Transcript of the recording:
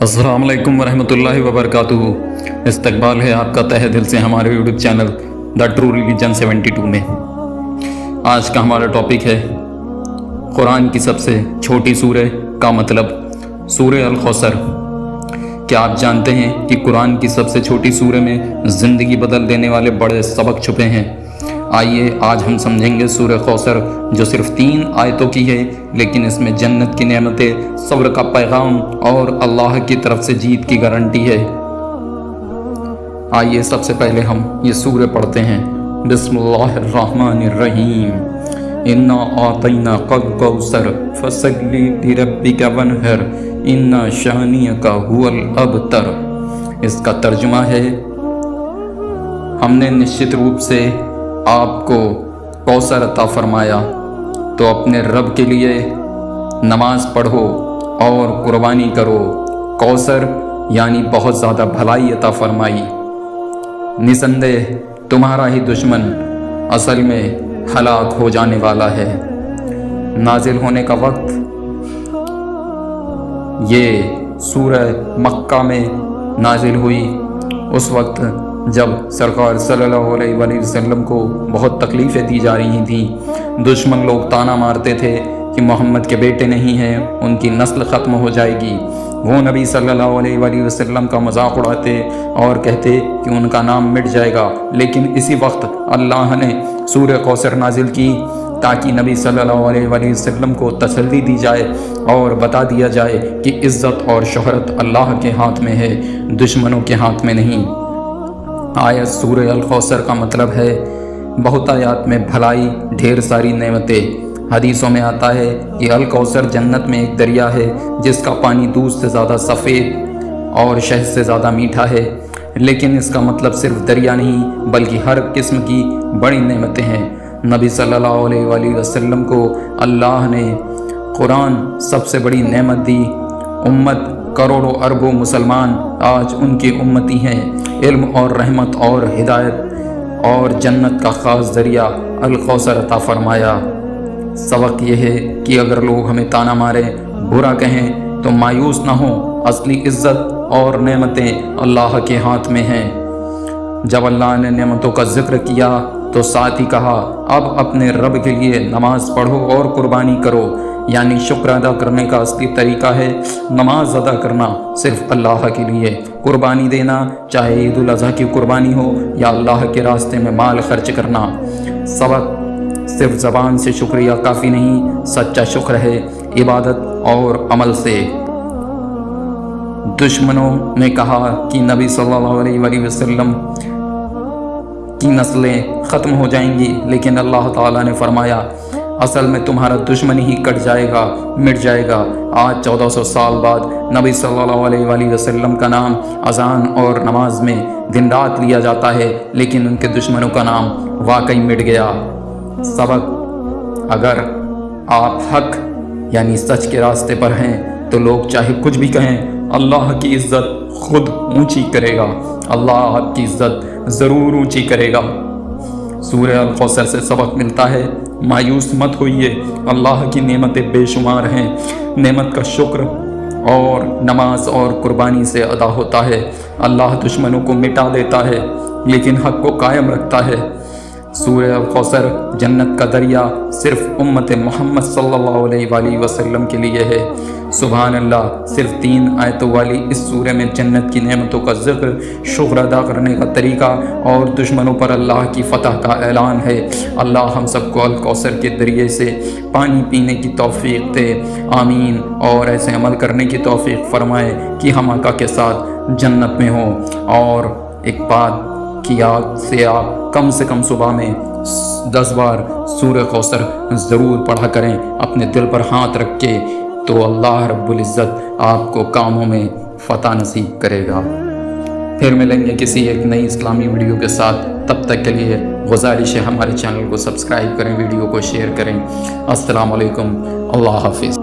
السلام علیکم ورحمۃ اللہ وبرکاتہ۔ استقبال ہے آپ کا تہہ دل سے ہمارے YouTube channel the true religion 72 میں۔ آج کا ہمارا ٹاپک ہے قرآن کی سب سے چھوٹی سورہ کا مطلب، سورہ الکوثر۔ کیا آپ جانتے ہیں کہ قرآن کی سب سے چھوٹی سورہ میں زندگی بدل دینے والے بڑے سبق چھپے ہیں؟ آئیے آج ہم سمجھیں گے سورہ کوثر، جو صرف 3 آیتوں کی ہے، لیکن اس میں جنت کی نعمتیں، صبر کا پیغام اور اللہ کی طرف سے جیت کی گارنٹی ہے۔ آئیے سب سے پہلے ہم یہ سورہ پڑھتے ہیں۔ بسم اللہ الرحمن الرحیم۔ انا اعطیناک الکوثر فصل لربک وانحر ان شانئک ھو الابتر۔ اس کا ترجمہ ہے، ہم نے نشچت روپ سے آپ کو کوثر عطا فرمایا، تو اپنے رب کے لیے نماز پڑھو اور قربانی کرو۔ کوثر یعنی بہت زیادہ بھلائی عطا فرمائی۔ نسندہ تمہارا ہی دشمن اصل میں ہلاک ہو جانے والا ہے۔ نازل ہونے کا وقت، یہ سورہ مکہ میں نازل ہوئی اس وقت جب سرکار صلی اللہ علیہ وآلہ وسلم کو بہت تکلیفیں دی جا رہی تھیں۔ دشمن لوگ تانا مارتے تھے کہ محمد کے بیٹے نہیں ہیں، ان کی نسل ختم ہو جائے گی۔ وہ نبی صلی اللہ علیہ وآلہ وسلم کا مذاق اڑاتے اور کہتے کہ ان کا نام مٹ جائے گا، لیکن اسی وقت اللہ نے سورہ کوثر نازل کی تاکہ نبی صلی اللہ علیہ وآلہ وسلم کو تسلی دی جائے اور بتا دیا جائے کہ عزت اور شہرت اللہ کے ہاتھ میں ہے، دشمنوں کے ہاتھ میں نہیں۔ آیت سورہ الکوثر کا مطلب ہے بہت آیات میں بھلائی، ڈھیر ساری نعمتیں۔ حدیثوں میں آتا ہے کہ الکوثر جنت میں ایک دریا ہے جس کا پانی دودھ سے زیادہ سفید اور شہد سے زیادہ میٹھا ہے، لیکن اس کا مطلب صرف دریا نہیں بلکہ ہر قسم کی بڑی نعمتیں ہیں۔ نبی صلی اللہ علیہ وآلہ وسلم کو اللہ نے قرآن سب سے بڑی نعمت دی۔ امت کروڑوں اربوں مسلمان آج ان کی امتی ہیں۔ علم اور رحمت اور ہدایت اور جنت کا خاص ذریعہ الکوثر عطا فرمایا۔ سبق یہ ہے کہ اگر لوگ ہمیں تانا ماریں، برا کہیں، تو مایوس نہ ہوں، اصلی عزت اور نعمتیں اللہ کے ہاتھ میں ہیں۔ جب اللہ نے نعمتوں کا ذکر کیا تو ساتھ ہی کہا، اب اپنے رب کے لیے نماز پڑھو اور قربانی کرو، یعنی شکر ادا کرنے کا اصلی طریقہ ہے نماز ادا کرنا صرف اللہ کے لیے، قربانی دینا، چاہے عید الاضحیٰ کی قربانی ہو یا اللہ کے راستے میں مال خرچ کرنا۔ سبق، صرف زبان سے شکریہ کافی نہیں، سچا شکر ہے عبادت اور عمل سے۔ دشمنوں نے کہا کہ نبی صلی اللہ علیہ وآلہ وسلم کی نسلیں ختم ہو جائیں گی، لیکن اللہ تعالیٰ نے فرمایا اصل میں تمہارا دشمن ہی کٹ جائے گا، مٹ جائے گا۔ آج 1400 سال بعد نبی صلی اللہ علیہ وآلہ وسلم کا نام اذان اور نماز میں دن رات لیا جاتا ہے، لیکن ان کے دشمنوں کا نام واقعی مٹ گیا۔ سبق، اگر آپ حق یعنی سچ کے راستے پر ہیں تو لوگ چاہے کچھ بھی کہیں، اللہ کی عزت خود اونچی کرے گا، اللہ آپ کی عزت ضرور اونچی کرے گا۔ سورہ الکوثر سے سبق ملتا ہے، مایوس مت ہوئیے، اللہ کی نعمتیں بے شمار ہیں۔ نعمت کا شکر اور نماز اور قربانی سے ادا ہوتا ہے۔ اللہ دشمنوں کو مٹا دیتا ہے لیکن حق کو قائم رکھتا ہے۔ سورہ الکوثر جنت کا دریا صرف امت محمد صلی اللہ علیہ وآلہ وسلم کے لیے ہے۔ سبحان اللہ، صرف 3 آیتوں والی اس سورہ میں جنت کی نعمتوں کا ذکر، شکر ادا کرنے کا طریقہ اور دشمنوں پر اللہ کی فتح کا اعلان ہے۔ اللہ ہم سب کو الکوثر کے ذریعے سے پانی پینے کی توفیق دے، آمین، اور ایسے عمل کرنے کی توفیق فرمائے کہ ہم آقا کے ساتھ جنت میں ہوں۔ اور ایک بات کہ یاد سے آپ کم سے کم صبح میں 10 بار سورہ کوثر ضرور پڑھا کریں اپنے دل پر ہاتھ رکھ کے، تو اللہ رب العزت آپ کو کاموں میں فتح نصیب کرے گا۔ پھر ملیں گے کسی ایک نئی اسلامی ویڈیو کے ساتھ، تب تک کے لیے گزارش ہے ہمارے چینل کو سبسکرائب کریں، ویڈیو کو شیئر کریں۔ السلام علیکم، اللہ حافظ۔